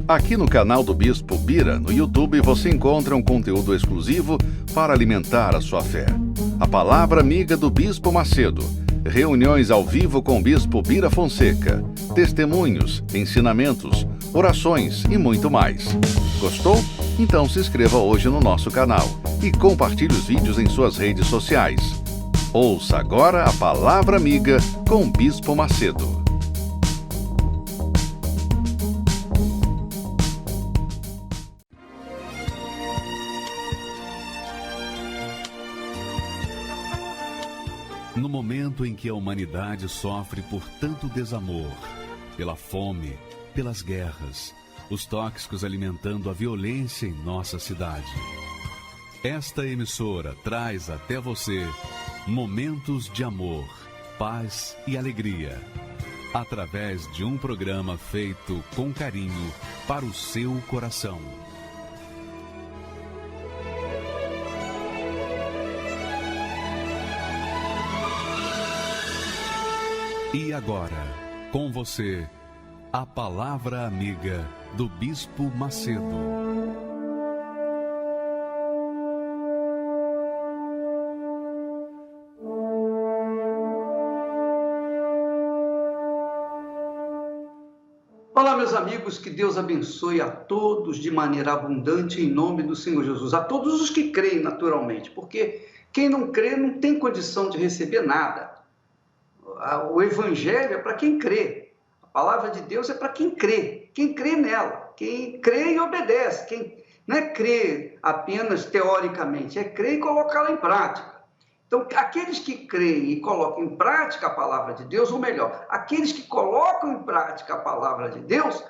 Aqui no canal do Bispo Bira, no YouTube, você encontra um conteúdo exclusivo para alimentar a sua fé. A Palavra Amiga do Bispo Macedo. Reuniões ao vivo com o Bispo Bira Fonseca. Testemunhos, ensinamentos, orações e muito mais. Gostou? Então se inscreva hoje no nosso canal e compartilhe os vídeos em suas redes sociais. Ouça agora a Palavra Amiga com o Bispo Macedo. No momento em que a humanidade sofre por tanto desamor, pela fome, pelas guerras, os tóxicos alimentando a violência em nossa cidade, esta emissora traz até você momentos de amor, paz e alegria, através de um programa feito com carinho para o seu coração. E agora, com você, a Palavra Amiga do Bispo Macedo. Olá, meus amigos, que Deus abençoe a todos de maneira abundante em nome do Senhor Jesus. A todos os que creem naturalmente, porque quem não crê não tem condição de receber nada. O Evangelho é para quem crê. A palavra de Deus é para quem crê nela, quem crê e obedece, quem não é crê apenas teoricamente, é crer e colocá-la em prática. Então, aqueles que creem e colocam em prática a palavra de Deus, ou melhor, aqueles que colocam em prática a palavra de Deus,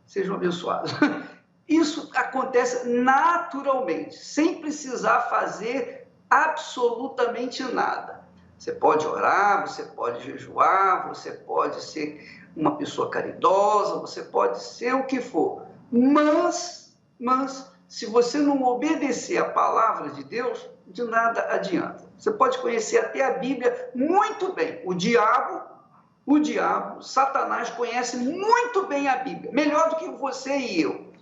sejam abençoados. Isso acontece naturalmente, sem precisar fazer absolutamente nada. Você pode orar, você pode jejuar, você pode ser uma pessoa caridosa, você pode ser o que for. Mas, se você não obedecer a palavra de Deus, de nada adianta. Você pode conhecer até a Bíblia muito bem. O diabo, Satanás conhece muito bem a Bíblia, melhor do que você e eu.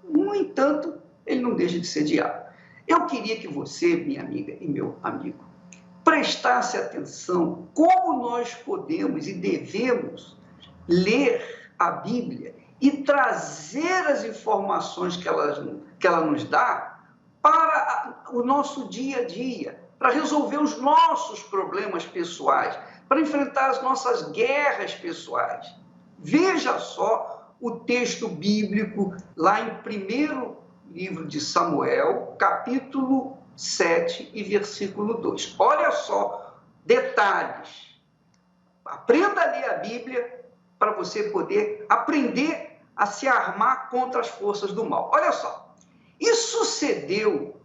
No entanto, ele não deixa de ser diabo. Eu queria que você, minha amiga e meu amigo, prestasse atenção como nós podemos e devemos ler a Bíblia e trazer as informações que ela nos dá para o nosso dia a dia, para resolver os nossos problemas pessoais, para enfrentar as nossas guerras pessoais. Veja só o texto bíblico lá em 1º livro de Samuel, capítulo 7 e versículo 2. Olha só, detalhes. Aprenda a ler a Bíblia para você poder aprender a se armar contra as forças do mal. Olha só. E sucedeu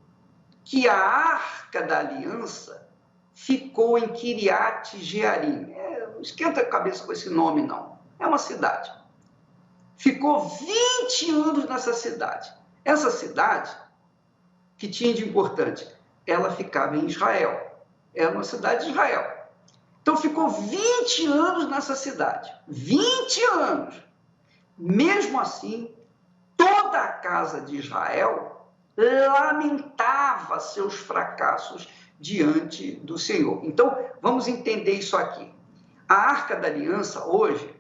que a Arca da Aliança ficou em Kiriat Jearim. Não esquenta a cabeça com esse nome, não. É uma cidade. Ficou 20 anos nessa cidade. Essa cidade, que tinha de importante? Ela ficava em Israel. Era uma cidade de Israel. Então, ficou 20 anos nessa cidade. 20 anos. Mesmo assim, toda a casa de Israel lamentava seus fracassos diante do Senhor. Então, vamos entender isso aqui. A Arca da Aliança, hoje,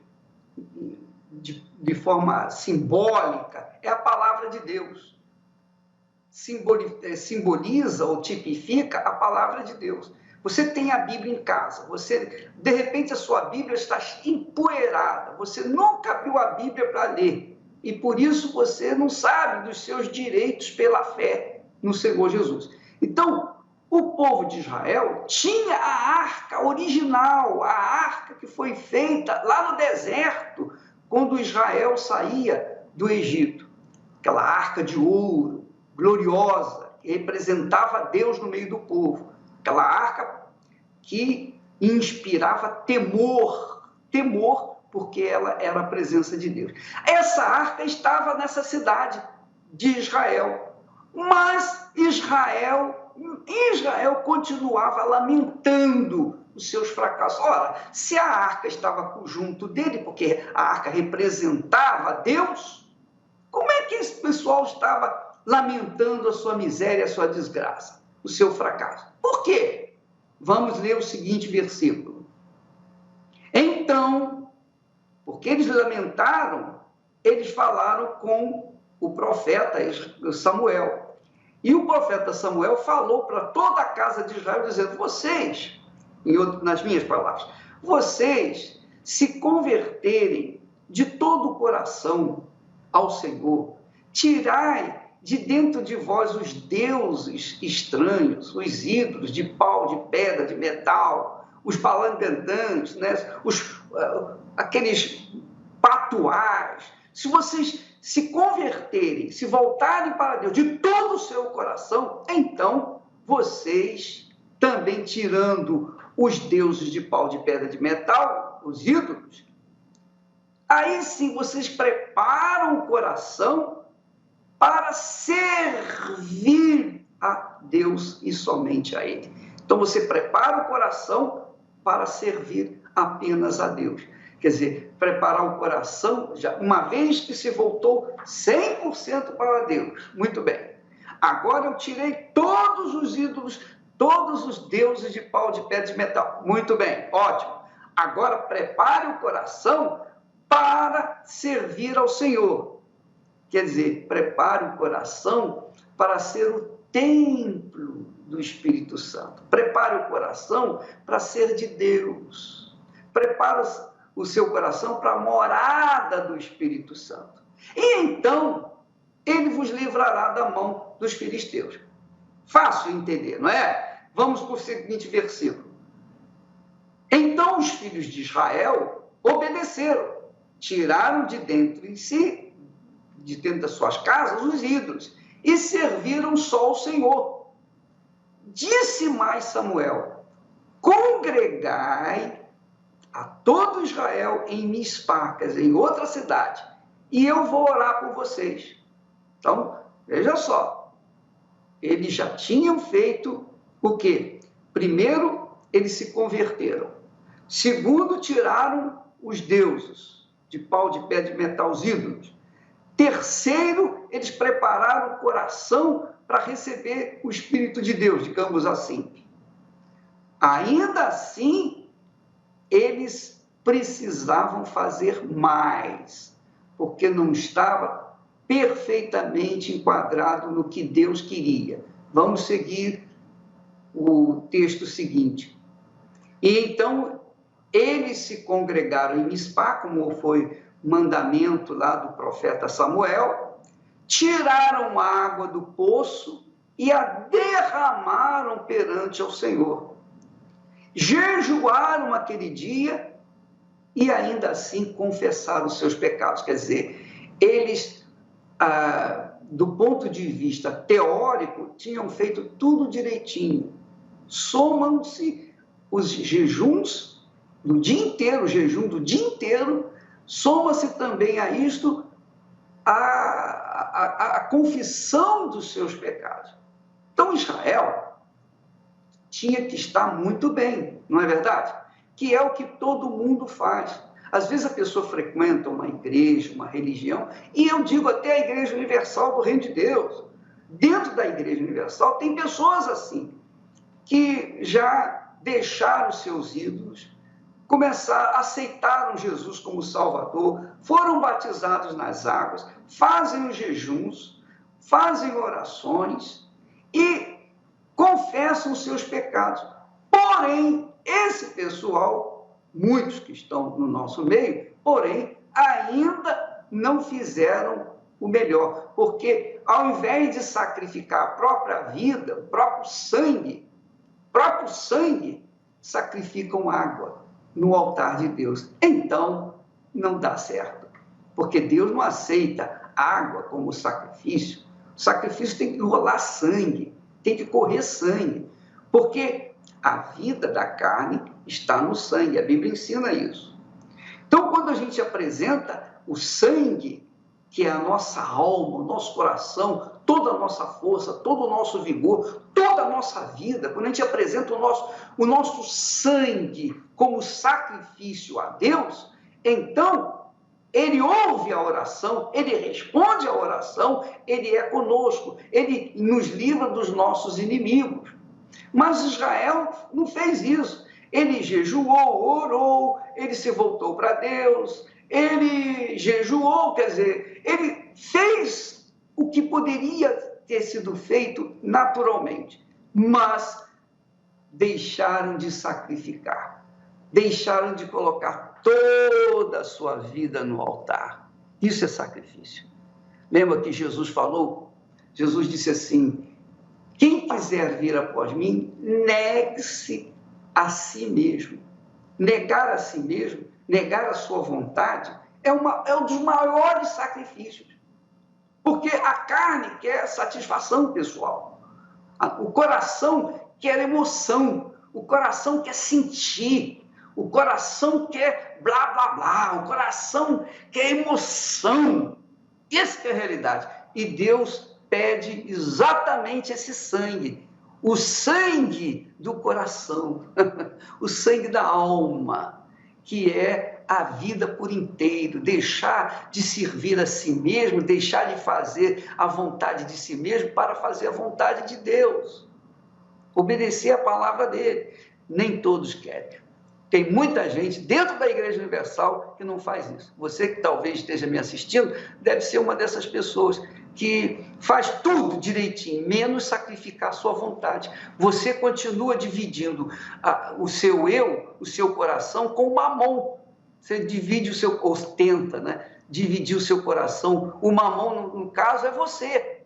de forma simbólica, é a palavra de Deus. Simboliza ou tipifica a palavra de Deus. Você tem a Bíblia em casa, de repente a sua Bíblia está empoeirada, você nunca abriu a Bíblia para ler, e por isso você não sabe dos seus direitos pela fé no Senhor Jesus. Então, o povo de Israel tinha a arca original, a arca que foi feita lá no deserto, quando Israel saía do Egito. Aquela arca de ouro, gloriosa, que representava Deus no meio do povo. Aquela arca que inspirava temor, porque ela era a presença de Deus. Essa arca estava nessa cidade de Israel, mas Israel continuava lamentando os seus fracassos. Ora, se a arca estava junto dele, porque a arca representava Deus, que esse pessoal estava lamentando a sua miséria, a sua desgraça, o seu fracasso? Por quê? Vamos ler o seguinte versículo. Então, porque eles lamentaram, eles falaram com o profeta Samuel. E o profeta Samuel falou para toda a casa de Israel, dizendo: vocês, nas minhas palavras, vocês se converterem de todo o coração ao Senhor, tirai de dentro de vós os deuses estranhos, os ídolos de pau, de pedra, de metal, os balangandantes, né? Aqueles patuás. Se vocês se converterem, se voltarem para Deus de todo o seu coração, então vocês, também tirando os deuses de pau, de pedra, de metal, os ídolos, aí sim vocês preparam o coração para servir a Deus e somente a Ele. Então você prepara o coração para servir apenas a Deus. Quer dizer, preparar o coração, já uma vez que se voltou 100% para Deus. Muito bem. Agora eu tirei todos os ídolos, todos os deuses de pau, de pedra, de metal. Muito bem, ótimo. Agora prepare o coração para servir ao Senhor. Quer dizer, prepare o coração para ser o templo do Espírito Santo. Prepare o coração para ser de Deus. Prepare o seu coração para a morada do Espírito Santo. E então, ele vos livrará da mão dos filisteus. Fácil entender, não é? Vamos para o seguinte versículo. Então os filhos de Israel obedeceram, tiraram de dentro em si, de dentro das suas casas, os ídolos, e serviram só ao Senhor. Disse mais Samuel: congregai a todo Israel em Mispá, quer dizer, em outra cidade, e eu vou orar por vocês. Então, veja só, eles já tinham feito o quê? Primeiro, eles se converteram. Segundo, tiraram os deuses de pau, de pedra, de metal, os ídolos. Terceiro, eles prepararam o coração para receber o Espírito de Deus, digamos assim. Ainda assim, eles precisavam fazer mais, porque não estava perfeitamente enquadrado no que Deus queria. Vamos seguir o texto seguinte. E então, eles se congregaram em Mispá, como foi mandamento lá do profeta Samuel, tiraram água do poço e a derramaram perante ao Senhor. Jejuaram aquele dia e ainda assim confessaram os seus pecados. Quer dizer, eles, do ponto de vista teórico, tinham feito tudo direitinho. Somam-se os jejuns do dia inteiro, o jejum do dia inteiro, soma-se também a isto a confissão dos seus pecados. Então, Israel tinha que estar muito bem, não é verdade? Que é o que todo mundo faz. Às vezes a pessoa frequenta uma igreja, uma religião, e eu digo até a Igreja Universal do Reino de Deus. Dentro da Igreja Universal tem pessoas assim, que já deixaram seus ídolos, aceitaram Jesus como Salvador, foram batizados nas águas, fazem os jejuns, fazem orações e confessam os seus pecados. Porém, esse pessoal, muitos que estão no nosso meio, porém, ainda não fizeram o melhor, porque ao invés de sacrificar a própria vida, o próprio sangue, sacrificam água no altar de Deus. Então, não dá certo, porque Deus não aceita água como sacrifício. O sacrifício tem que rolar sangue, tem que correr sangue, porque a vida da carne está no sangue, a Bíblia ensina isso. Então, quando a gente apresenta o sangue, que é a nossa alma, o nosso coração, toda a nossa força, todo o nosso vigor, toda a nossa vida, quando a gente apresenta o nosso sangue como sacrifício a Deus, então Ele ouve a oração, ele responde à oração, ele é conosco, ele nos livra dos nossos inimigos. Mas Israel não fez isso. Ele jejuou, orou, ele se voltou para Deus, ele jejuou, quer dizer, ele fez o que poderia ter sido feito naturalmente, mas deixaram de sacrificar, deixaram de colocar toda a sua vida no altar. Isso é sacrifício. Lembra que Jesus falou? Jesus disse assim: quem quiser vir após mim, negue-se a si mesmo. Negar a si mesmo, negar a sua vontade, é um dos maiores sacrifícios. Porque a carne quer satisfação pessoal. O coração quer emoção. O coração quer sentir. O coração quer blá, blá, blá. O coração quer emoção. Essa é a realidade. E Deus pede exatamente esse sangue. O sangue do coração. O sangue da alma. Que é a vida por inteiro. Deixar de servir a si mesmo. Deixar de fazer a vontade de si mesmo para fazer a vontade de Deus. Obedecer a palavra dele. Nem todos querem. Tem muita gente dentro da Igreja Universal que não faz isso. Você que talvez esteja me assistindo, deve ser uma dessas pessoas que faz tudo direitinho, menos sacrificar a sua vontade. Você continua dividindo o seu eu, o seu coração com o mamão. Você divide o seu, ou tenta, né? Dividir o seu coração. O mamão, no caso, é você.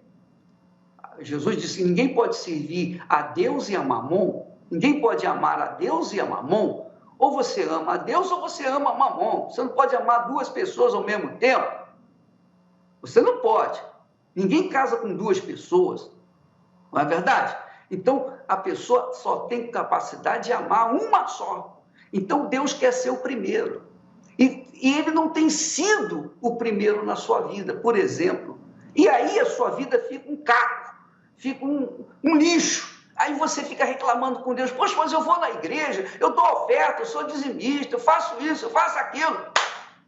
Jesus disse que ninguém pode servir a Deus e a mamon, ninguém pode amar a Deus e a mamon. Ou você ama a Deus ou você ama a mamon. Você não pode amar duas pessoas ao mesmo tempo. Você não pode. Ninguém casa com duas pessoas. Não é verdade? Então, a pessoa só tem capacidade de amar uma só. Então, Deus quer ser o primeiro. E ele não tem sido o primeiro na sua vida, por exemplo. E aí a sua vida fica um caco, fica um lixo. Aí você fica reclamando com Deus: poxa, mas eu vou na igreja, eu dou oferta, eu sou dizimista, eu faço isso, eu faço aquilo.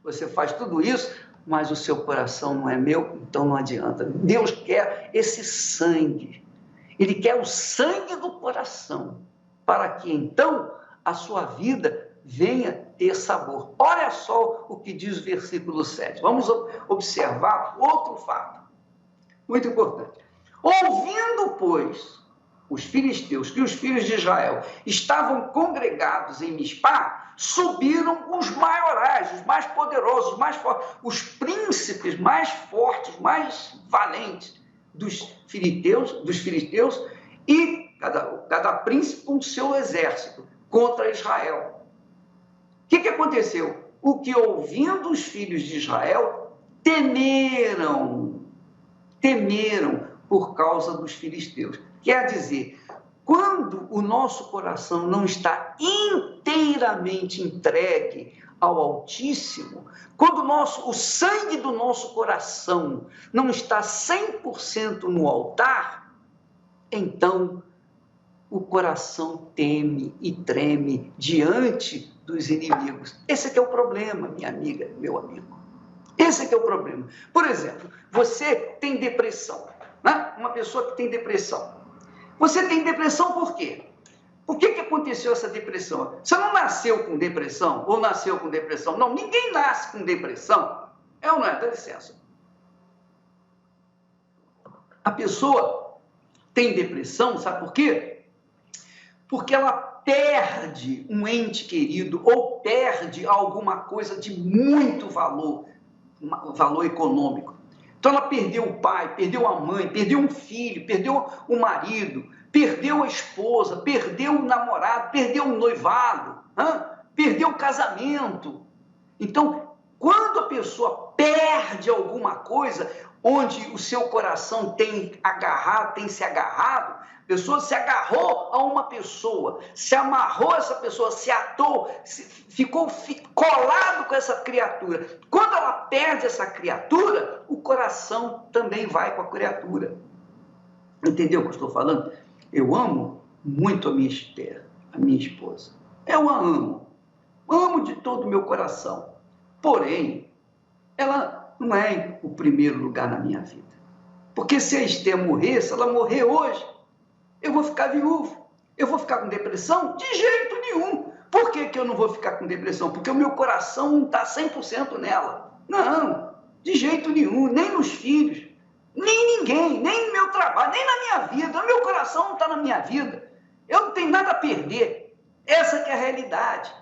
Você faz tudo isso, mas o seu coração não é meu, então não adianta. Deus quer esse sangue. Ele quer o sangue do coração, para que então a sua vida venha ter sabor. Olha só o que diz o versículo 7. Vamos observar outro fato muito importante. Ouvindo, pois, os filisteus que os filhos de Israel estavam congregados em Mispá, subiram os maiorais, os mais poderosos, os mais fortes, os príncipes mais fortes, mais valentes dos filisteus, e cada príncipe com o seu exército contra Israel. O que aconteceu? O que, ouvindo os filhos de Israel, temeram por causa dos filisteus. Quer dizer, quando o nosso coração não está inteiramente entregue ao Altíssimo, quando o sangue do nosso coração não está 100% no altar, então o coração teme e treme diante dos inimigos. Esse aqui é o problema, minha amiga, meu amigo. Esse aqui é o problema. Por exemplo, você tem depressão, né? Uma pessoa que tem depressão. Você tem depressão por quê? Por que aconteceu essa depressão? Você não nasceu com depressão ou nasceu com depressão? Não, ninguém nasce com depressão. É ou não é? Dá licença. A pessoa tem depressão, sabe por quê? Porque ela perde um ente querido ou perde alguma coisa de muito valor econômico. Então ela perdeu o pai, perdeu a mãe, perdeu um filho, perdeu o marido, perdeu a esposa, perdeu o namorado, perdeu o noivado, perdeu o casamento. Então, quando a pessoa perde alguma coisa, onde o seu coração tem se agarrado, a pessoa se agarrou a uma pessoa, se amarrou a essa pessoa, se atou, ficou colado com essa criatura. Quando ela perde essa criatura, o coração também vai com a criatura. Entendeu o que eu estou falando? Eu amo muito a minha Esther, a minha esposa. Eu a amo de todo o meu coração. Porém, ela não é o primeiro lugar na minha vida. Porque se a Esther morrer, se ela morrer hoje, eu vou ficar viúvo. Eu vou ficar com depressão? De jeito nenhum. Por que eu não vou ficar com depressão? Porque o meu coração não está 100% nela. Não, de jeito nenhum, nem nos filhos, nem ninguém, nem no meu trabalho, nem na minha vida. O meu coração não está na minha vida. Eu não tenho nada a perder. Essa que é a realidade.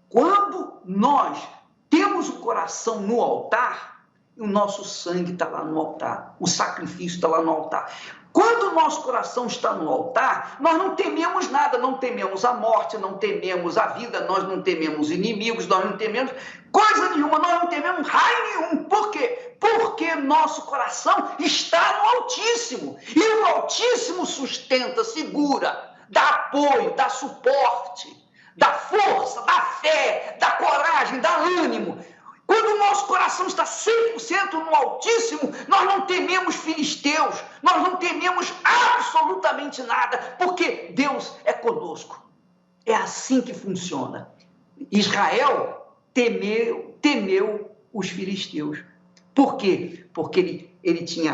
Quando nós temos o coração no altar, o nosso sangue está lá no altar, o sacrifício está lá no altar. Quando o nosso coração está no altar, nós não tememos nada, não tememos a morte, não tememos a vida, nós não tememos inimigos, nós não tememos coisa nenhuma, nós não tememos raio nenhum. Por quê? Porque nosso coração está no Altíssimo. E o Altíssimo sustenta, segura, dá apoio, dá suporte, dá força, dá fé, dá coragem, dá ânimo. Quando o nosso coração está 100% no Altíssimo, nós não tememos filisteus, nós não tememos absolutamente nada, porque Deus é conosco. É assim que funciona. Israel temeu os filisteus. Por quê? Porque ele tinha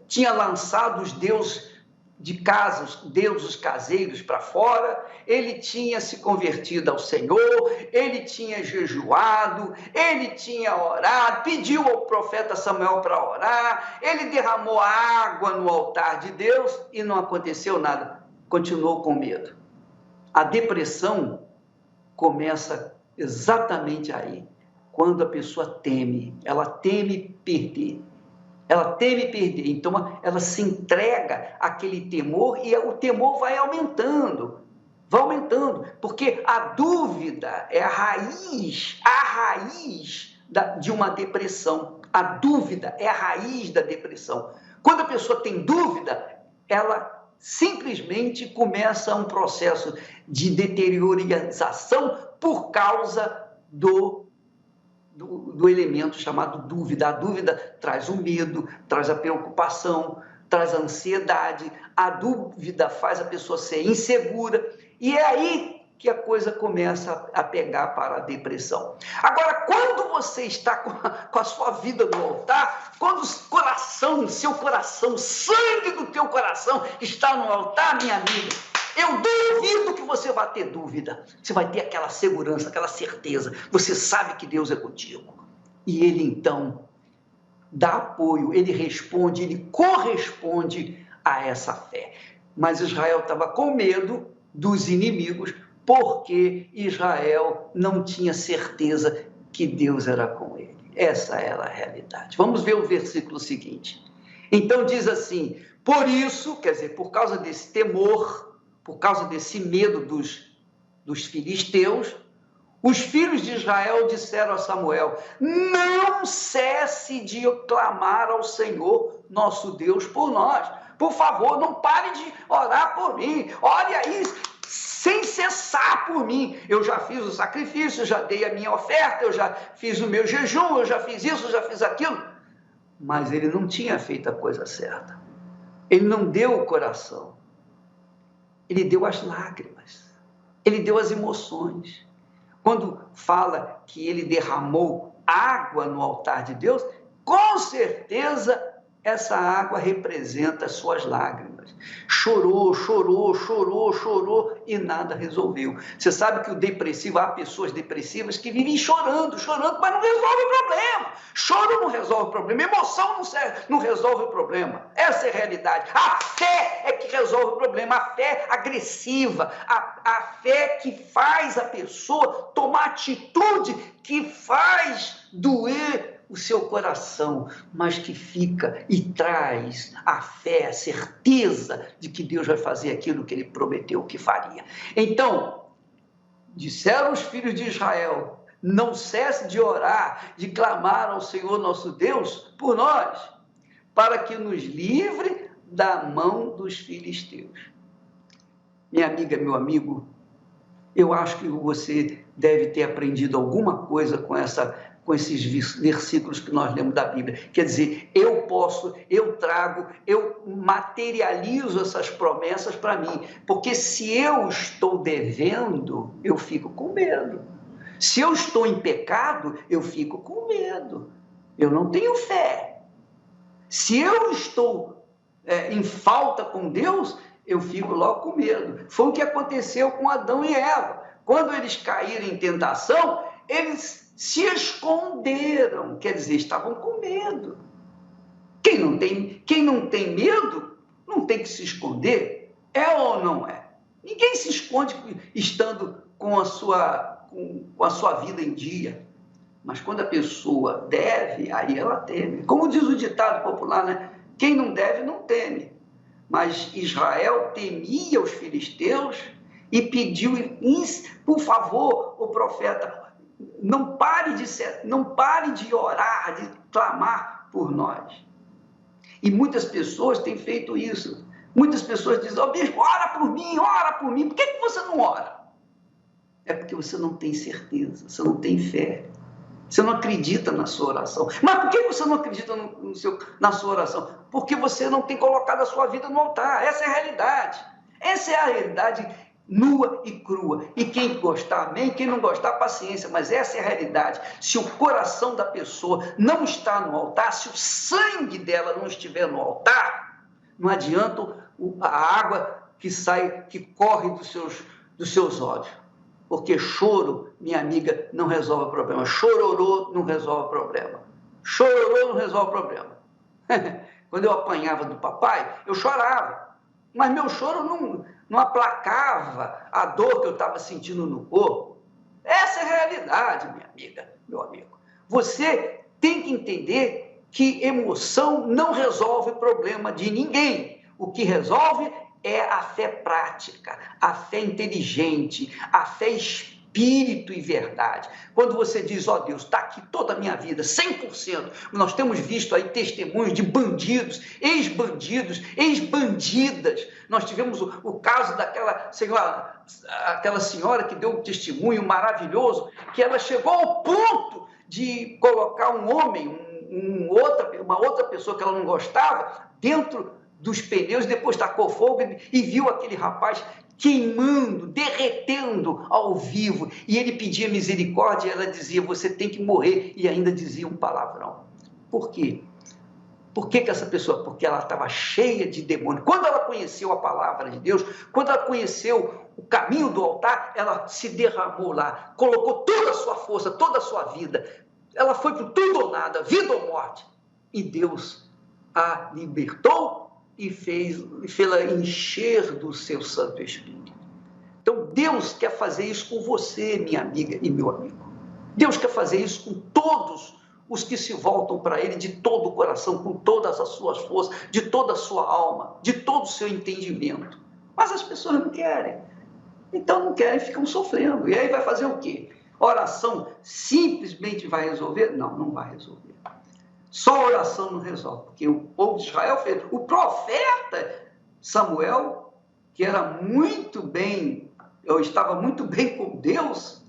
tinha lançado os deuses de casas, deuses caseiros para fora, ele tinha se convertido ao Senhor, ele tinha jejuado, ele tinha orado, pediu ao profeta Samuel para orar, ele derramou água no altar de Deus e não aconteceu nada, continuou com medo. A depressão começa exatamente aí, quando a pessoa teme, ela teme perder. Ela teme perder, então ela se entrega àquele temor e o temor vai aumentando, porque a dúvida é a raiz de uma depressão. A dúvida é a raiz da depressão. Quando a pessoa tem dúvida, ela simplesmente começa um processo de deteriorização por causa do elemento chamado dúvida. A dúvida traz o medo, traz a preocupação, traz a ansiedade. A dúvida faz a pessoa ser insegura. E é aí que a coisa começa a pegar para a depressão. Agora, quando você está com a sua vida no altar, quando seu coração, o sangue do teu coração está no altar, minha amiga, eu duvido que você vai ter dúvida. Você vai ter aquela segurança, aquela certeza. Você sabe que Deus é contigo. E Ele, então, dá apoio, Ele responde, Ele corresponde a essa fé. Mas Israel estava com medo dos inimigos, porque Israel não tinha certeza que Deus era com ele. Essa era a realidade. Vamos ver o versículo seguinte. Então diz assim: por isso, quer dizer, por causa desse temor, por causa desse medo dos filisteus, os filhos de Israel disseram a Samuel: não cesse de clamar ao Senhor, nosso Deus, por nós. Por favor, não pare de orar por mim. Ore aí, sem cessar por mim. Eu já fiz o sacrifício, já dei a minha oferta, eu já fiz o meu jejum, eu já fiz isso, eu já fiz aquilo. Mas ele não tinha feito a coisa certa. Ele não deu o coração. Ele deu as lágrimas. Ele deu as emoções. Quando fala que ele derramou água no altar de Deus, com certeza essa água representa as suas lágrimas. Chorou e nada resolveu. Você sabe que o depressivo, há pessoas depressivas que vivem chorando, mas não resolve o problema. Choro não resolve o problema, emoção não resolve o problema. Essa é a realidade. A fé é que resolve o problema, a fé agressiva, a fé que faz a pessoa tomar atitude, que faz doer o seu coração, mas que fica e traz a fé, a certeza de que Deus vai fazer aquilo que Ele prometeu que faria. Então, disseram os filhos de Israel: não cesse de orar, de clamar ao Senhor nosso Deus por nós, para que nos livre da mão dos filisteus. Minha amiga, meu amigo, eu acho que você deve ter aprendido alguma coisa com esses versículos que nós lemos da Bíblia. Quer dizer, eu materializo essas promessas para mim, porque se eu estou devendo, eu fico com medo. Se eu estou em pecado, eu fico com medo. Eu não tenho fé. Se eu estou em falta com Deus, eu fico logo com medo. Foi o que aconteceu com Adão e Eva. Quando eles caíram em tentação, eles se esconderam, quer dizer, estavam com medo. Quem não tem medo, não tem que se esconder. É ou não é? Ninguém se esconde estando com a sua vida em dia. Mas quando a pessoa deve, aí ela teme. Como diz o ditado popular, né? Quem não deve, não teme. Mas Israel temia os filisteus e pediu, por favor, o profeta, não pare de orar, de clamar por nós. E muitas pessoas têm feito isso. Muitas pessoas dizem, bispo, ora por mim. Por que você não ora? É porque você não tem certeza, você não tem fé. Você não acredita na sua oração. Mas por que você não acredita na sua oração? Porque você não tem colocado a sua vida no altar. Essa é a realidade. Essa é a realidade nua e crua. E quem gostar, amém. Quem não gostar, paciência. Mas essa é a realidade. Se o coração da pessoa não está no altar, se o sangue dela não estiver no altar, não adianta a água que corre dos seus olhos. Porque choro, minha amiga, não resolve o problema. Chororô não resolve o problema. Chororô não resolve o problema. Quando eu apanhava do papai, eu chorava. Mas meu choro não aplacava a dor que eu estava sentindo no corpo. Essa é a realidade, minha amiga, meu amigo. Você tem que entender que emoção não resolve o problema de ninguém. O que resolve é a fé prática, a fé inteligente, a fé espírito e verdade. Quando você diz, Deus, está aqui toda a minha vida, 100%. Nós temos visto aí testemunhos de bandidos, ex-bandidas. Nós tivemos o caso daquela senhora que deu um testemunho maravilhoso, que ela chegou ao ponto de colocar um homem, uma outra pessoa que ela não gostava, dentro dos pneus, depois tacou fogo e viu aquele rapaz queimando, derretendo ao vivo, e ele pedia misericórdia, e ela dizia, você tem que morrer, e ainda dizia um palavrão. Por quê? Por que essa pessoa? Porque ela estava cheia de demônio. Quando ela conheceu a palavra de Deus, quando ela conheceu o caminho do altar, ela se derramou lá, colocou toda a sua força, toda a sua vida, ela foi para tudo ou nada, vida ou morte, e Deus a libertou e fez-la encher do seu Santo Espírito. Então, Deus quer fazer isso com você, minha amiga e meu amigo. Deus quer fazer isso com todos os que se voltam para Ele de todo o coração, com todas as suas forças, de toda a sua alma, de todo o seu entendimento. Mas as pessoas não querem. Então, não querem, ficam sofrendo. E aí vai fazer o quê? Oração simplesmente vai resolver? Não, não vai resolver. Só a oração não resolve, porque o povo de Israel fez. O profeta Samuel, que era muito bem, ou estava muito bem com Deus,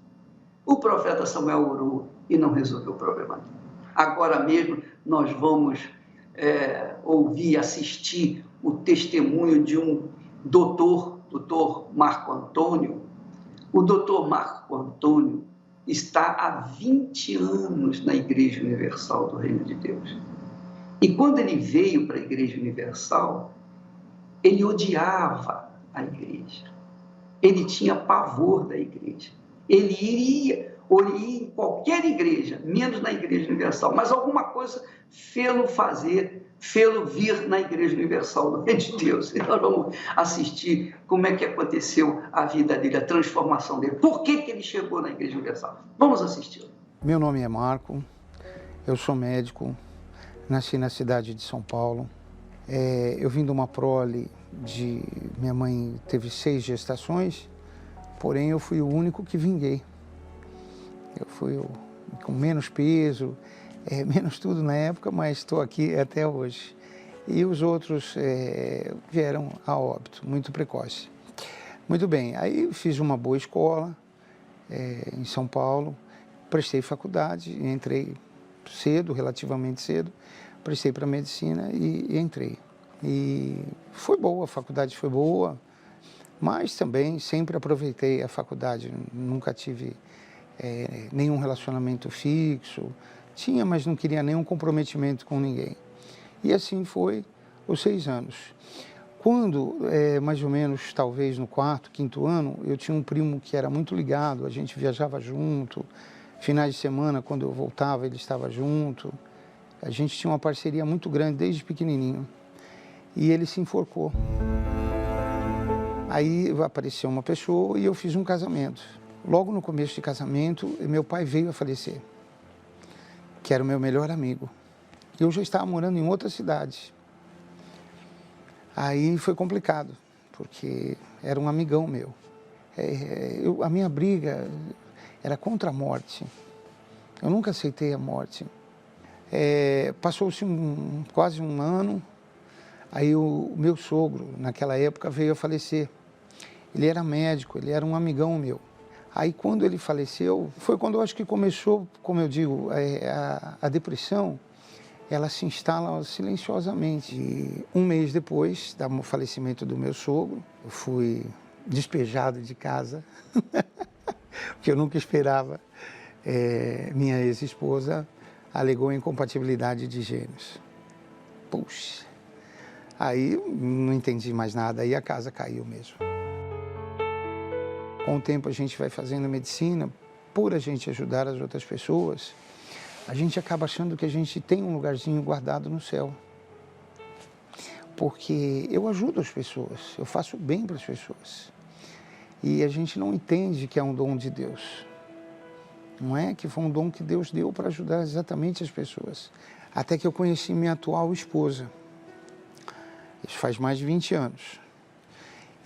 o profeta Samuel orou e não resolveu o problema dele. Agora mesmo nós vamos ouvir, assistir o testemunho de um doutor Marco Antônio. O doutor Marco Antônio está há 20 anos na Igreja Universal do Reino de Deus. E quando ele veio para a Igreja Universal, ele odiava a igreja. Ele tinha pavor da igreja. Ele iria em qualquer igreja, menos na Igreja Universal, mas alguma coisa fê-lo vir na Igreja Universal do Reino de Deus. E nós vamos assistir como é que aconteceu a vida dele, a transformação dele. Por que ele chegou na Igreja Universal? Vamos assistir. Meu nome é Marco, eu sou médico, nasci na cidade de São Paulo. Eu vim de uma prole minha mãe teve 6 gestações, porém eu fui o único que vinguei. Eu fui com menos peso, menos tudo na época, mas estou aqui até hoje. E os outros vieram a óbito, muito precoce. Muito bem, aí fiz uma boa escola em São Paulo, prestei faculdade, entrei cedo, relativamente cedo, prestei para medicina e entrei. E foi boa, a faculdade foi boa, mas também sempre aproveitei a faculdade, nunca tive nenhum relacionamento fixo. Tinha, mas não queria nenhum comprometimento com ninguém. E assim foi os 6 anos. Quando, mais ou menos, talvez no 4º, 5º ano, eu tinha um primo que era muito ligado, a gente viajava junto, finais de semana, quando eu voltava, ele estava junto. A gente tinha uma parceria muito grande desde pequenininho. E ele se enforcou. Aí apareceu uma pessoa e eu fiz um casamento. Logo no começo de casamento, meu pai veio a falecer, que era o meu melhor amigo. Eu já estava morando em outra cidade. Aí foi complicado, porque era um amigão meu. A minha briga era contra a morte. Eu nunca aceitei a morte. Passou-se quase um ano, aí o meu sogro, naquela época, veio a falecer. Ele era médico, ele era um amigão meu. Aí, quando ele faleceu, foi quando eu acho que começou, como eu digo, a depressão, ela se instala silenciosamente. E um mês depois do falecimento do meu sogro, eu fui despejado de casa, porque eu nunca esperava. Minha ex-esposa alegou incompatibilidade de gênios. Puxa, aí não entendi mais nada, aí a casa caiu mesmo. Com o tempo a gente vai fazendo medicina, por a gente ajudar as outras pessoas, a gente acaba achando que a gente tem um lugarzinho guardado no céu. Porque eu ajudo as pessoas, eu faço bem para as pessoas. E a gente não entende que é um dom de Deus. Não é que foi um dom que Deus deu para ajudar exatamente as pessoas. Até que eu conheci minha atual esposa. Isso faz mais de 20 anos.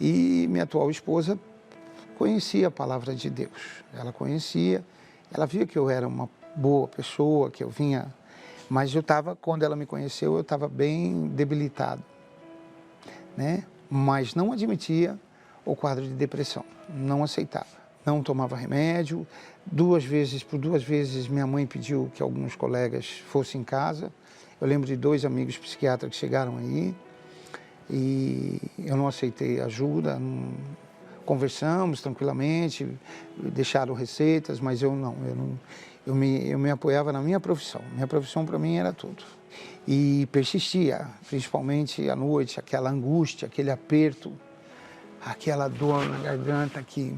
E minha atual esposa conhecia a palavra de Deus. Ela conhecia, ela via que eu era uma boa pessoa, que eu vinha... Mas quando ela me conheceu, eu estava bem debilitado, né? Mas não admitia o quadro de depressão, não aceitava. Não tomava remédio. Por duas vezes minha mãe pediu que alguns colegas fossem em casa. Eu lembro de 2 amigos psiquiatras que chegaram aí e eu não aceitei ajuda. Conversamos tranquilamente, deixaram receitas, mas eu me apoiava na minha profissão. Minha profissão para mim era tudo. E persistia, principalmente à noite, aquela angústia, aquele aperto, aquela dor na garganta que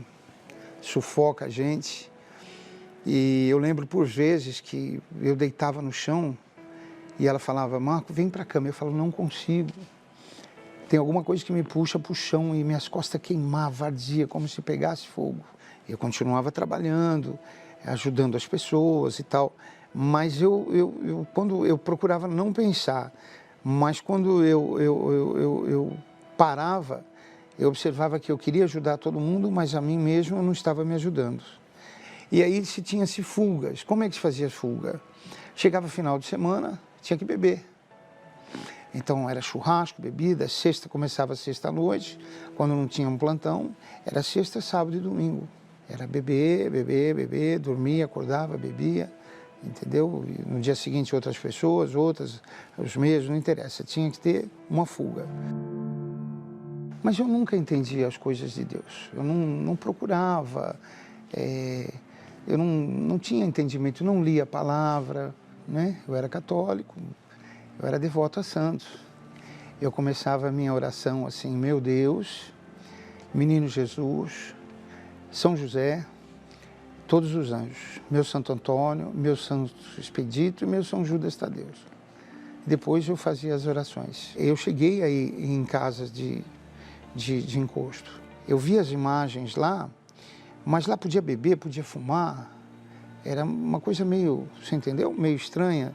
sufoca a gente. E eu lembro por vezes que eu deitava no chão e ela falava, Marco, vem para a cama. Eu falo, não consigo. Tem alguma coisa que me puxa para o chão e minhas costas queimavam, ardia, como se pegasse fogo. Eu continuava trabalhando, ajudando as pessoas e tal, mas quando eu procurava não pensar, mas quando eu parava, eu observava que eu queria ajudar todo mundo, mas a mim mesmo eu não estava me ajudando. E aí tinha-se fugas. Como é que se fazia fuga? Chegava final de semana, tinha que beber. Então era churrasco, bebida, começava sexta à noite, quando não tinha um plantão, era sexta, sábado e domingo. Era beber, dormia, acordava, bebia, entendeu? E no dia seguinte outras pessoas, os mesmos, não interessa, tinha que ter uma fuga. Mas eu nunca entendi as coisas de Deus, eu não procurava, eu não tinha entendimento, não lia a palavra, né? Eu era católico, eu era devoto a santos. Eu começava a minha oração assim, meu Deus, menino Jesus, São José, todos os anjos, meu Santo Antônio, meu Santo Expedito e meu São Judas Tadeu. Depois eu fazia as orações. Eu cheguei aí em casas de encosto. Eu via as imagens lá, mas lá podia beber, podia fumar. Era uma coisa meio, você entendeu? Meio estranha.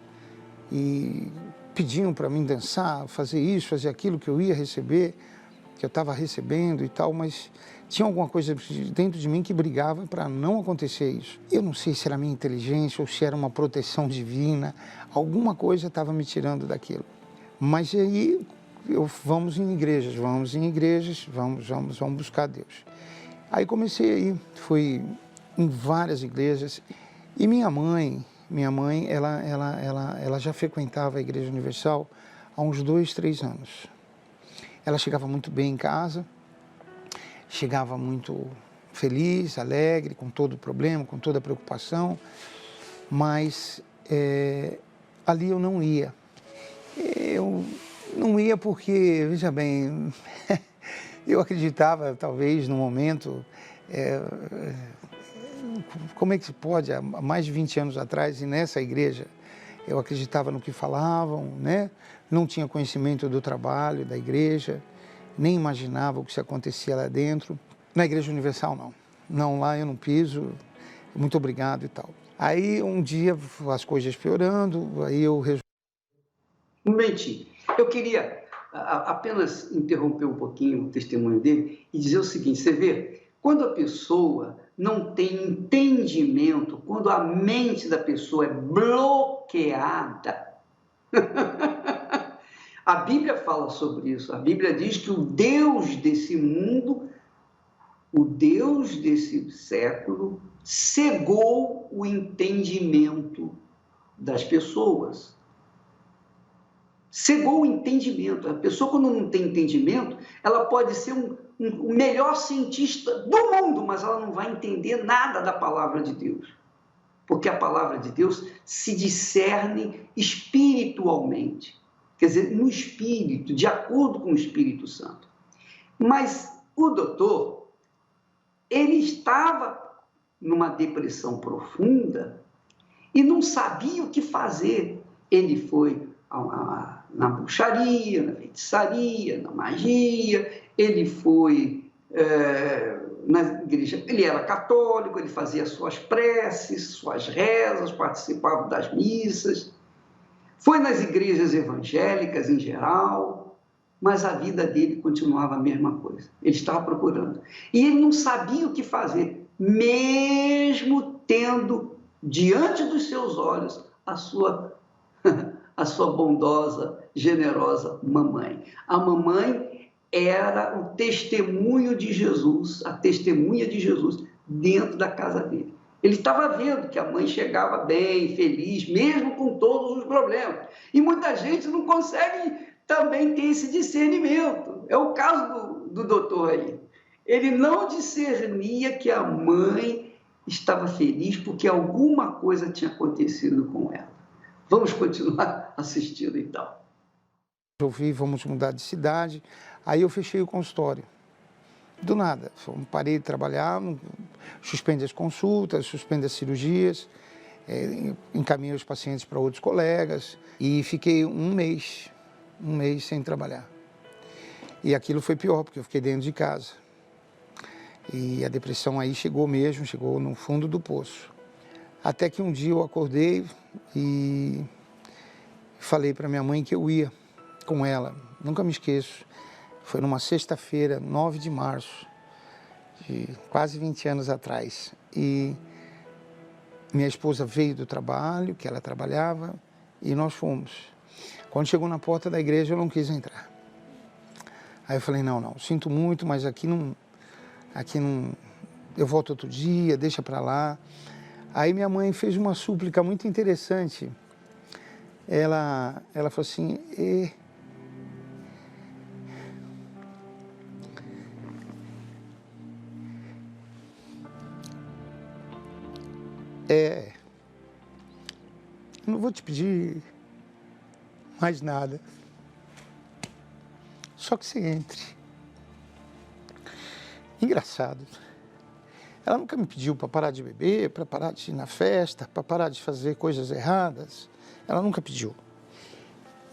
E pediam para mim dançar, fazer isso, fazer aquilo que eu ia receber, que eu estava recebendo e tal, mas tinha alguma coisa dentro de mim que brigava para não acontecer isso. Eu não sei se era minha inteligência ou se era uma proteção divina, alguma coisa estava me tirando daquilo. Mas aí, vamos em igrejas, vamos buscar Deus. Aí comecei a ir, fui em várias igrejas e minha mãe, ela já frequentava a Igreja Universal há uns 2, 3 anos. Ela chegava muito bem em casa, chegava muito feliz, alegre, com todo o problema, com toda a preocupação, mas ali eu não ia. Eu não ia porque, veja bem, eu acreditava, talvez, no momento, como é que se pode, há mais de 20 anos atrás, e nessa igreja, eu acreditava no que falavam, né? Não tinha conhecimento do trabalho da igreja, nem imaginava o que se acontecia lá dentro. Na Igreja Universal, não. Não, lá eu não piso, muito obrigado e tal. Aí, um dia, as coisas piorando, aí eu resolvi... Um momentinho. Eu queria apenas interromper um pouquinho o testemunho dele e dizer o seguinte, você vê, quando a pessoa não tem entendimento, quando a mente da pessoa é bloqueada, a Bíblia fala sobre isso. A Bíblia diz que o Deus desse mundo, o Deus desse século, cegou o entendimento das pessoas. Cegou o entendimento. A pessoa, quando não tem entendimento, ela pode ser o melhor cientista do mundo, mas ela não vai entender nada da palavra de Deus. Porque a palavra de Deus se discerne espiritualmente. Quer dizer, no espírito, de acordo com o Espírito Santo. Mas o doutor, ele estava numa depressão profunda e não sabia o que fazer. Ele foi na bruxaria, na feitiçaria, na magia, ele foi na igreja, ele era católico, ele fazia suas preces, suas rezas, participava das missas, foi nas igrejas evangélicas em geral, mas a vida dele continuava a mesma coisa. Ele estava procurando. E ele não sabia o que fazer, mesmo tendo diante dos seus olhos a sua bondosa, generosa mamãe. A mamãe era o testemunho de Jesus, a testemunha de Jesus dentro da casa dele. Ele estava vendo que a mãe chegava bem, feliz, mesmo com todos os problemas. E muita gente não consegue também ter esse discernimento. É o caso do doutor aí. Ele não discernia que a mãe estava feliz porque alguma coisa tinha acontecido com ela. Vamos continuar assistindo então. Resolvi, vamos mudar de cidade. Aí eu fechei o consultório. Do nada, parei de trabalhar, suspende as consultas, suspende as cirurgias, encaminhei os pacientes para outros colegas e fiquei um mês sem trabalhar. E aquilo foi pior, porque eu fiquei dentro de casa. E a depressão aí chegou no fundo do poço. Até que um dia eu acordei e falei para minha mãe que eu ia com ela, nunca me esqueço. Foi numa sexta-feira, 9 de março, de quase 20 anos atrás. E minha esposa veio do trabalho, que ela trabalhava, e nós fomos. Quando chegou na porta da igreja, eu não quis entrar. Aí eu falei, não, sinto muito, mas aqui não, eu volto outro dia, deixa para lá. Aí minha mãe fez uma súplica muito interessante. Ela falou assim, não vou te pedir mais nada, só que você entre. Engraçado. Ela nunca me pediu para parar de beber, para parar de ir na festa, para parar de fazer coisas erradas. Ela nunca pediu.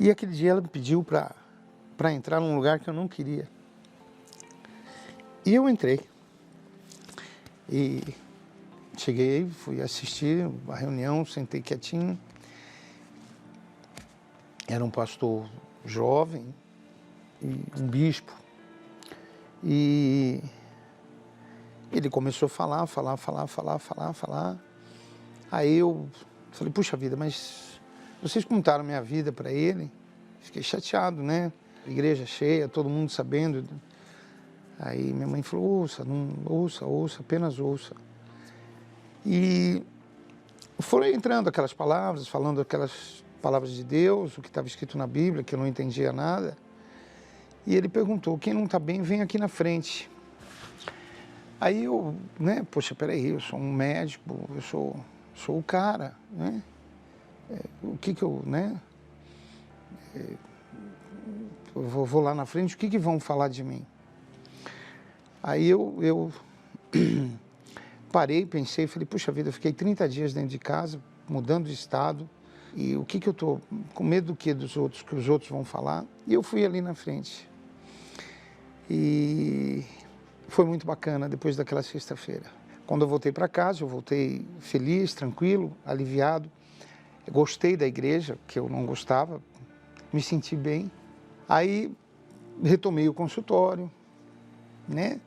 E aquele dia ela me pediu para entrar num lugar que eu não queria. E eu entrei. E cheguei, fui assistir a reunião, sentei quietinho. Era um pastor jovem, e um bispo. E ele começou a falar. Aí eu falei, puxa vida, mas vocês contaram minha vida para ele? Fiquei chateado, né? Igreja cheia, todo mundo sabendo. Aí minha mãe falou, ouça, apenas ouça. E foram entrando aquelas palavras, falando aquelas palavras de Deus, o que estava escrito na Bíblia, que eu não entendia nada. E ele perguntou, quem não está bem, vem aqui na frente. Aí eu, né, poxa, peraí, eu sou um médico, eu sou o cara, né? O que que eu, né? Eu vou lá na frente, o que que vão falar de mim? Aí eu parei, pensei, falei, puxa vida, eu fiquei 30 dias dentro de casa, mudando de estado, e o que que eu tô com medo do que dos outros, que os outros vão falar? E eu fui ali na frente. E foi muito bacana depois daquela sexta-feira. Quando eu voltei para casa, eu voltei feliz, tranquilo, aliviado. Eu gostei da igreja, que eu não gostava, me senti bem. Aí retomei o consultório, né?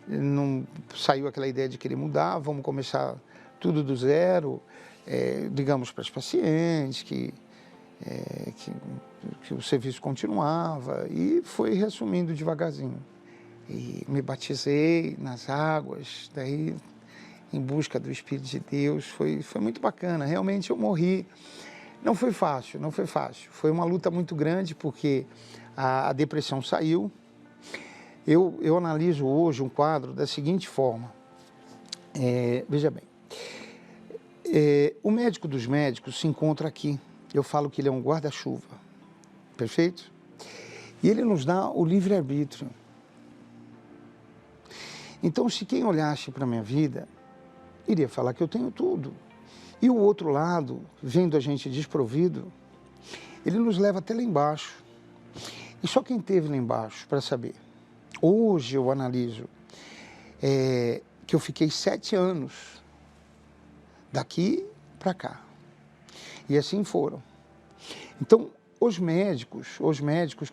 Não saiu aquela ideia de querer mudar, vamos começar tudo do zero, digamos para os pacientes que o serviço continuava, e foi reassumindo devagarzinho. E me batizei nas águas, daí em busca do Espírito de Deus, foi muito bacana. Realmente eu morri, não foi fácil, não foi fácil. Foi uma luta muito grande porque a depressão saiu. Eu analiso hoje um quadro da seguinte forma, veja bem, o médico dos médicos se encontra aqui, eu falo que ele é um guarda-chuva, perfeito? E ele nos dá o livre-arbítrio. Então, se quem olhasse para a minha vida, iria falar que eu tenho tudo. E o outro lado, vendo a gente desprovido, ele nos leva até lá embaixo. E só quem esteve lá embaixo para saber. Hoje eu analiso que eu fiquei 7 anos daqui para cá. E assim foram. Então, os médicos,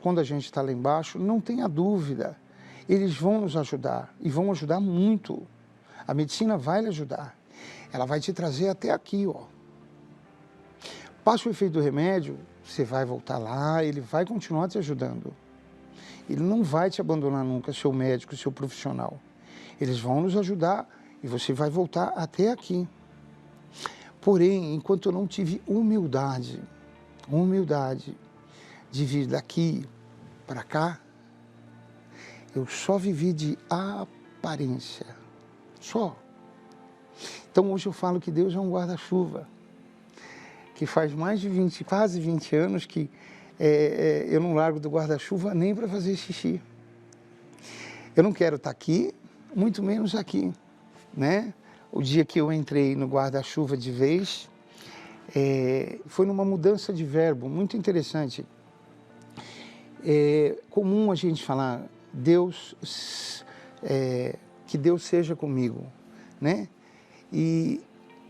quando a gente está lá embaixo, não tenha dúvida, eles vão nos ajudar e vão ajudar muito. A medicina vai lhe ajudar. Ela vai te trazer até aqui, ó. Passa o efeito do remédio, você vai voltar lá, ele vai continuar te ajudando. Ele não vai te abandonar nunca, seu médico, seu profissional. Eles vão nos ajudar e você vai voltar até aqui. Porém, enquanto eu não tive humildade de vir daqui para cá, eu só vivi de aparência, só. Então hoje eu falo que Deus é um guarda-chuva, que faz mais de 20, quase 20 anos que eu não largo do guarda-chuva nem para fazer xixi. Eu não quero estar aqui, muito menos aqui, né? O dia que eu entrei no guarda-chuva de vez, foi numa mudança de verbo muito interessante. É comum a gente falar, que Deus seja comigo, né? E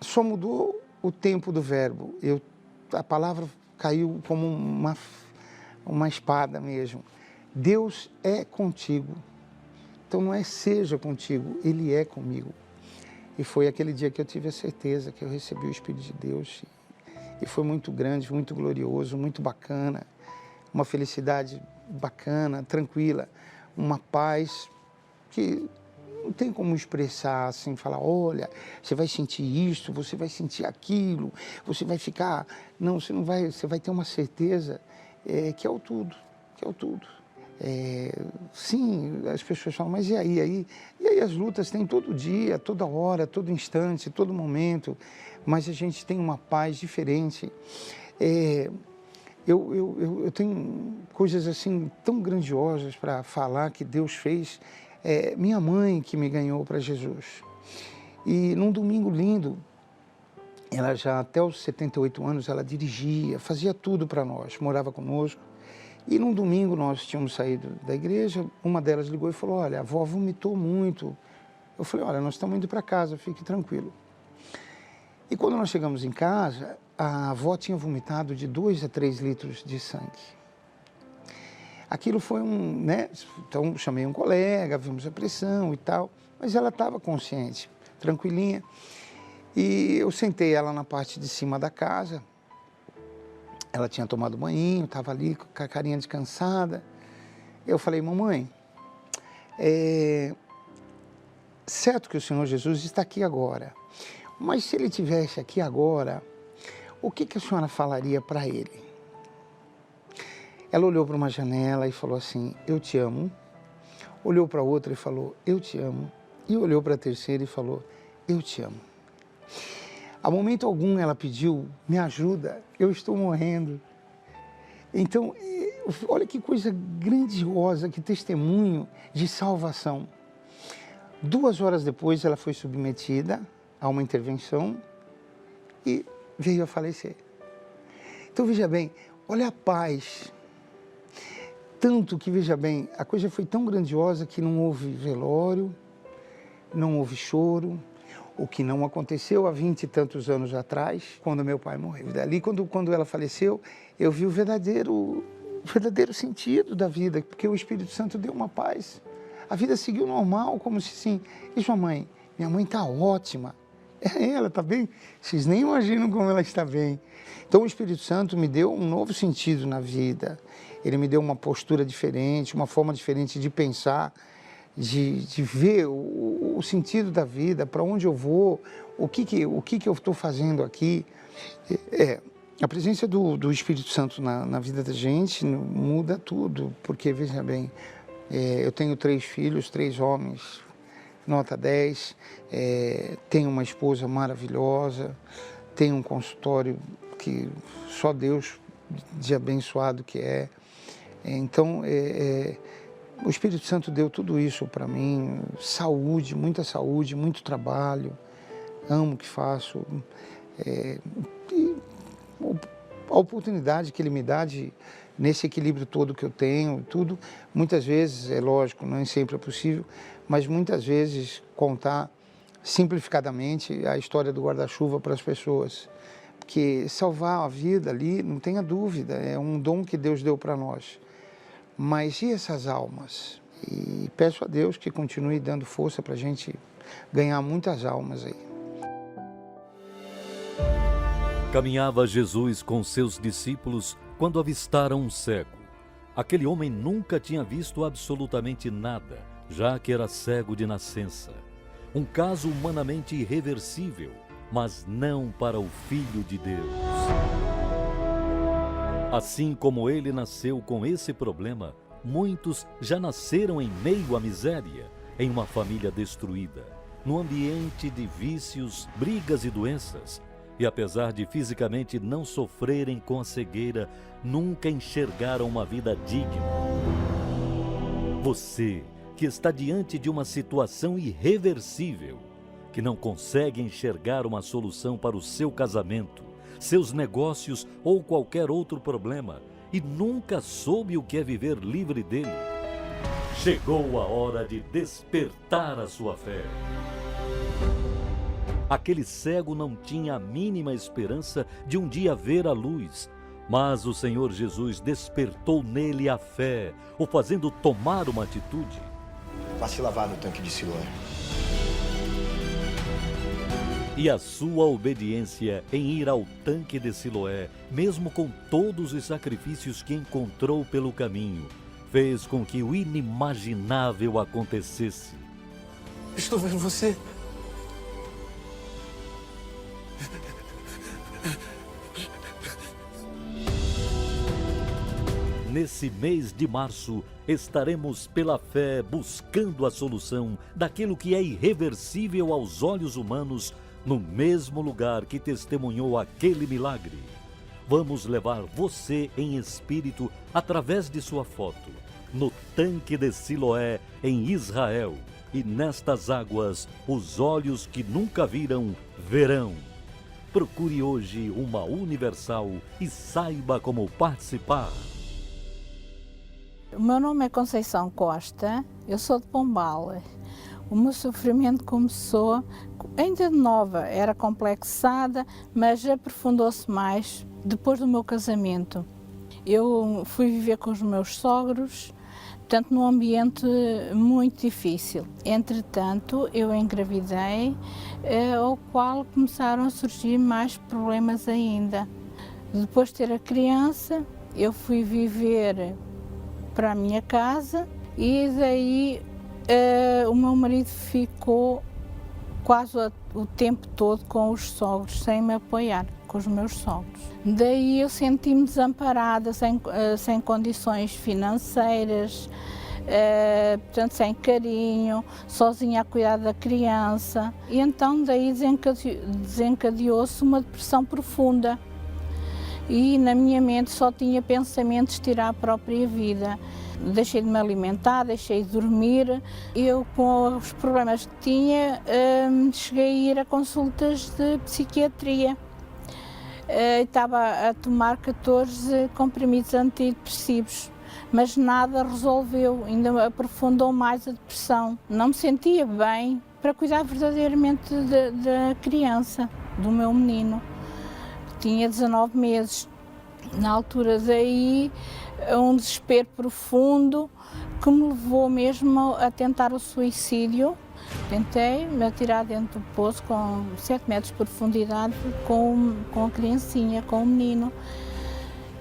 só mudou o tempo do verbo. A palavra caiu como uma espada mesmo. Deus é contigo. Então não é seja contigo, Ele é comigo. E foi aquele dia que eu tive a certeza que eu recebi o Espírito de Deus. E foi muito grande, muito glorioso, muito bacana. Uma felicidade bacana, tranquila. Uma paz que não tem como expressar assim, falar, olha, você vai sentir isso, você vai sentir aquilo, você vai ficar... Não, você não vai, você vai ter uma certeza que é o tudo, que é o tudo. Sim, as pessoas falam, mas e aí? E aí as lutas tem todo dia, toda hora, todo instante, todo momento, mas a gente tem uma paz diferente. Eu tenho coisas assim tão grandiosas para falar que Deus fez. Minha mãe que me ganhou para Jesus. E num domingo lindo, ela já até os 78 anos, ela dirigia, fazia tudo para nós, morava conosco. E num domingo nós tínhamos saído da igreja, uma delas ligou e falou, olha, a avó vomitou muito. Eu falei, olha, nós estamos indo para casa, fique tranquilo. E quando nós chegamos em casa, a avó tinha vomitado de 2 a 3 litros de sangue. Aquilo foi né? Então chamei um colega, vimos a pressão e tal, mas ela estava consciente, tranquilinha. E eu sentei ela na parte de cima da casa, ela tinha tomado banho, estava ali com a carinha descansada. Eu falei, mamãe, certo que o Senhor Jesus está aqui agora, mas se ele estivesse aqui agora, o que a senhora falaria para ele? Ela olhou para uma janela e falou assim, eu te amo. Olhou para outra e falou, eu te amo. e olhou para a terceira e falou: eu te amo. A momento algum ela pediu: me ajuda, eu estou morrendo. Então, olha que coisa grandiosa, que testemunho de salvação. 2 horas depois ela foi submetida a uma intervenção e veio a falecer. Então veja bem, olha a paz. Tanto que, veja bem, a coisa foi tão grandiosa que não houve velório, não houve choro, o que não aconteceu há 20 e tantos anos atrás, quando meu pai morreu. Dali, quando ela faleceu, eu vi o verdadeiro sentido da vida, porque o Espírito Santo deu uma paz. A vida seguiu normal, como se assim, e sua mãe? Minha mãe está ótima. Ela está bem? Vocês nem imaginam como ela está bem. Então o Espírito Santo me deu um novo sentido na vida. Ele me deu uma postura diferente, uma forma diferente de pensar, de ver o sentido da vida, para onde eu vou, o que eu estou fazendo aqui. A presença do Espírito Santo na vida da gente muda tudo, porque, veja bem, eu tenho 3 filhos, 3 homens, nota 10, tenho uma esposa maravilhosa, tenho um consultório que só Deus de abençoado que é. Então, o Espírito Santo deu tudo isso para mim, saúde, muito trabalho, amo o que faço, e a oportunidade que Ele me dá nesse equilíbrio todo que eu tenho, tudo, muitas vezes, é lógico, nem sempre é possível, mas muitas vezes contar simplificadamente a história do guarda-chuva para as pessoas, porque salvar a vida ali, não tenha dúvida, é um dom que Deus deu para nós. Mas e essas almas? E peço a Deus que continue dando força para a gente ganhar muitas almas aí. Caminhava Jesus com seus discípulos quando avistaram um cego. Aquele homem nunca tinha visto absolutamente nada, já que era cego de nascença. Um caso humanamente irreversível, mas não para o Filho de Deus. Assim como ele nasceu com esse problema, muitos já nasceram em meio à miséria, em uma família destruída, no ambiente de vícios, brigas e doenças. E apesar de fisicamente não sofrerem com a cegueira, nunca enxergaram uma vida digna. Você, que está diante de uma situação irreversível, que não consegue enxergar uma solução para o seu casamento, seus negócios ou qualquer outro problema, e nunca soube o que é viver livre dele, chegou a hora de despertar a sua fé. Aquele cego não tinha a mínima esperança de um dia ver a luz, mas o Senhor Jesus despertou nele a fé, o fazendo tomar uma atitude. Vá se lavar no tanque de Siloé. E a sua obediência em ir ao tanque de Siloé, mesmo com todos os sacrifícios que encontrou pelo caminho, fez com que o inimaginável acontecesse. Estou vendo você. Nesse mês de março, estaremos pela fé buscando a solução daquilo que é irreversível aos olhos humanos, no mesmo lugar que testemunhou aquele milagre. Vamos levar você em espírito através de sua foto, no tanque de Siloé, em Israel. E nestas águas, os olhos que nunca viram, verão. Procure hoje uma Universal e saiba como participar. O meu nome é Conceição Costa, eu sou de Pombal. O meu sofrimento começou ainda de nova, era complexada, mas aprofundou-se mais depois do meu casamento. Eu fui viver com os meus sogros, portanto, num ambiente muito difícil. Entretanto, eu engravidei, ao qual começaram a surgir mais problemas ainda. Depois de ter a criança, eu fui viver para a minha casa e daí o meu marido ficou quase o tempo todo com os sogros, sem me apoiar, com os meus sogros. Daí eu senti-me desamparada, sem condições financeiras, portanto sem carinho, sozinha a cuidar da criança. E então daí desencadeou-se uma depressão profunda. E na minha mente só tinha pensamentos de tirar a própria vida. Deixei de me alimentar, deixei de dormir. Eu, com os problemas que tinha, cheguei a ir a consultas de psiquiatria. Estava a tomar 14 comprimidos antidepressivos, mas nada resolveu, ainda aprofundou mais a depressão. Não me sentia bem para cuidar verdadeiramente da criança, do meu menino. Tinha 19 meses. Na altura daí, um desespero profundo que me levou mesmo a tentar o suicídio. Tentei me atirar dentro do poço com 7 metros de profundidade com a criancinha, com o menino.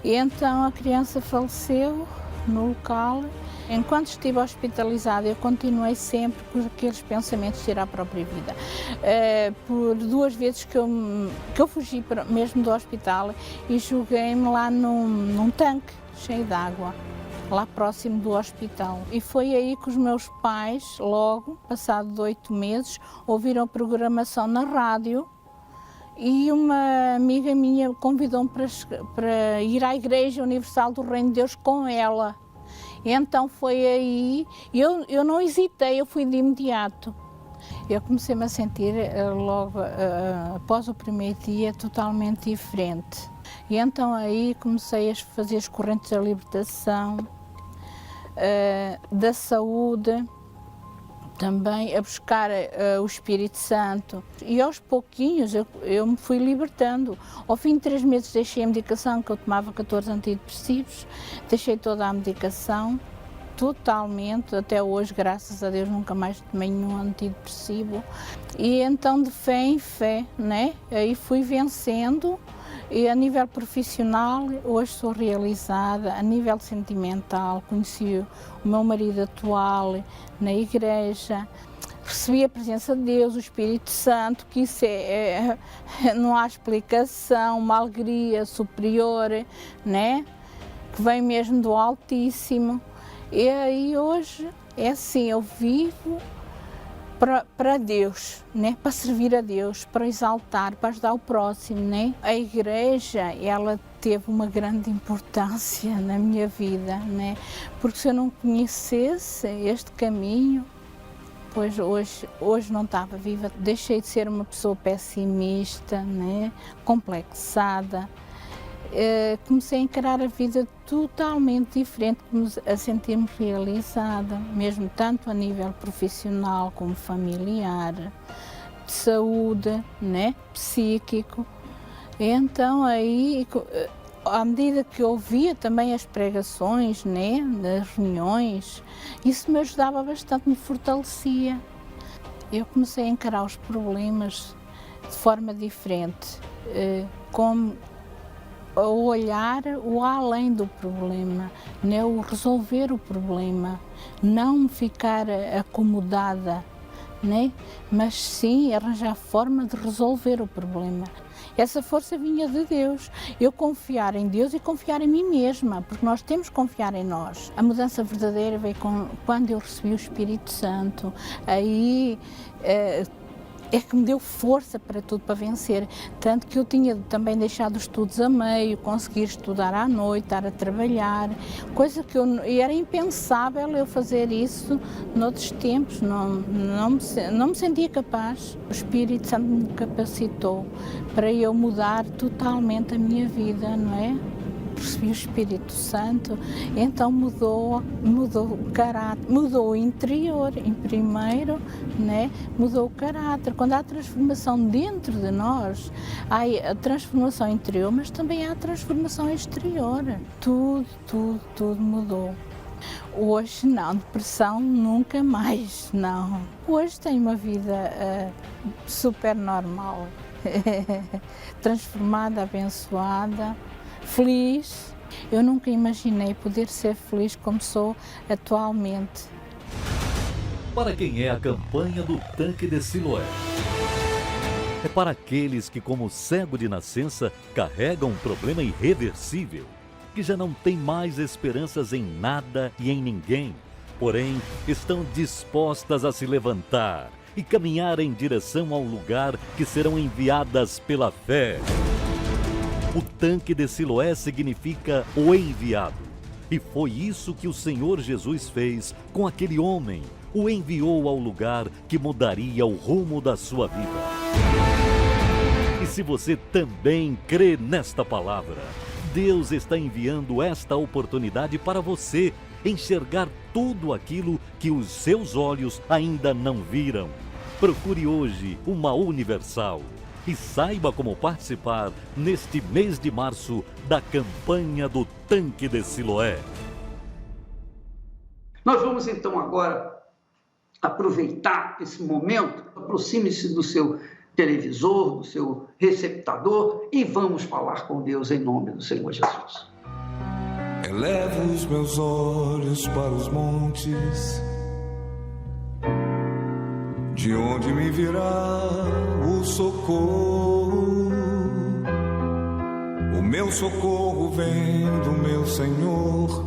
E então a criança faleceu no local. Enquanto estive hospitalizada, eu continuei sempre com aqueles pensamentos de tirar a própria vida. Por 2 vezes que eu fugi mesmo do hospital e joguei-me lá num tanque cheio de água, lá próximo do hospital. E foi aí que os meus pais, logo, passado 8 meses, ouviram a programação na rádio e uma amiga minha convidou-me para ir à Igreja Universal do Reino de Deus com ela. E então foi aí, eu não hesitei, eu fui de imediato. Eu comecei-me a sentir logo após o primeiro dia totalmente diferente. E então aí comecei a fazer as correntes da libertação, da saúde, também a buscar o Espírito Santo. E aos pouquinhos eu me fui libertando. Ao fim de 3 meses deixei a medicação, que eu tomava 14 antidepressivos, deixei toda a medicação, totalmente, até hoje, graças a Deus, nunca mais tomei nenhum antidepressivo. E então, de fé em fé, né? Aí fui vencendo. E a nível profissional, hoje sou realizada. A nível sentimental, conheci o meu marido atual na igreja. Recebi a presença de Deus, o Espírito Santo, que isso não há explicação, uma alegria superior, né? Que vem mesmo do Altíssimo. E aí hoje é assim, eu vivo para Deus, né? Para servir a Deus, para exaltar, para ajudar o próximo, né? A igreja, ela teve uma grande importância na minha vida, né? Porque se eu não conhecesse este caminho, pois hoje não estava viva. Deixei de ser uma pessoa pessimista, né? Complexada. Comecei a encarar a vida totalmente diferente, a sentir-me realizada, mesmo tanto a nível profissional como familiar, de saúde, né, psíquico. Então aí, à medida que eu ouvia também as pregações, né, das reuniões, isso me ajudava bastante, me fortalecia. Eu comecei a encarar os problemas de forma diferente, como a olhar o além do problema, né? O resolver o problema, não ficar acomodada, né? Mas sim arranjar forma de resolver o problema. Essa força vinha de Deus. Eu confiar em Deus e confiar em mim mesma, porque nós temos que confiar em nós. A mudança verdadeira veio quando eu recebi o Espírito Santo. Aí é que me deu força para tudo, para vencer. Tanto que eu tinha também deixado os estudos a meio, conseguir estudar à noite, estar a trabalhar, coisa que era impensável eu fazer isso noutros tempos, não me sentia capaz. O Espírito Santo me capacitou para eu mudar totalmente a minha vida, não é? Recebi o Espírito Santo, então mudou o caráter, mudou o interior em primeiro, né? Mudou o caráter. Quando há transformação dentro de nós, há a transformação interior, mas também há a transformação exterior. Tudo mudou. Hoje não, depressão nunca mais, não. Hoje tenho uma vida super normal, transformada, abençoada, feliz. Eu nunca imaginei poder ser feliz como sou atualmente. Para quem é a campanha do Tanque de Siloé? É para aqueles que, como cego de nascença, carregam um problema irreversível, que já não tem mais esperanças em nada e em ninguém, porém, estão dispostas a se levantar e caminhar em direção ao lugar que serão enviadas pela fé. O tanque de Siloé significa o enviado. E foi isso que o Senhor Jesus fez com aquele homem. O enviou ao lugar que mudaria o rumo da sua vida. E se você também crê nesta palavra, Deus está enviando esta oportunidade para você enxergar tudo aquilo que os seus olhos ainda não viram. Procure hoje uma Universal e saiba como participar neste mês de março da campanha do Tanque de Siloé. Nós vamos então agora aproveitar esse momento, aproxime-se do seu televisor, do seu receptador e vamos falar com Deus em nome do Senhor Jesus. Elevo os meus olhos para os montes, de onde me virá o socorro? O meu socorro vem do meu Senhor,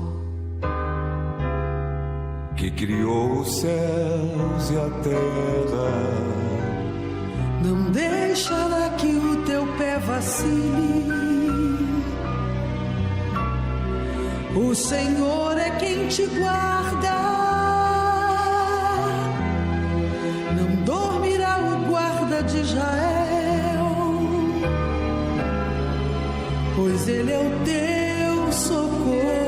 que criou os céus e a terra. Não deixará que o teu pé vacile. O Senhor é quem te guarda. Não dormirá o guarda de Israel, pois ele é o teu socorro.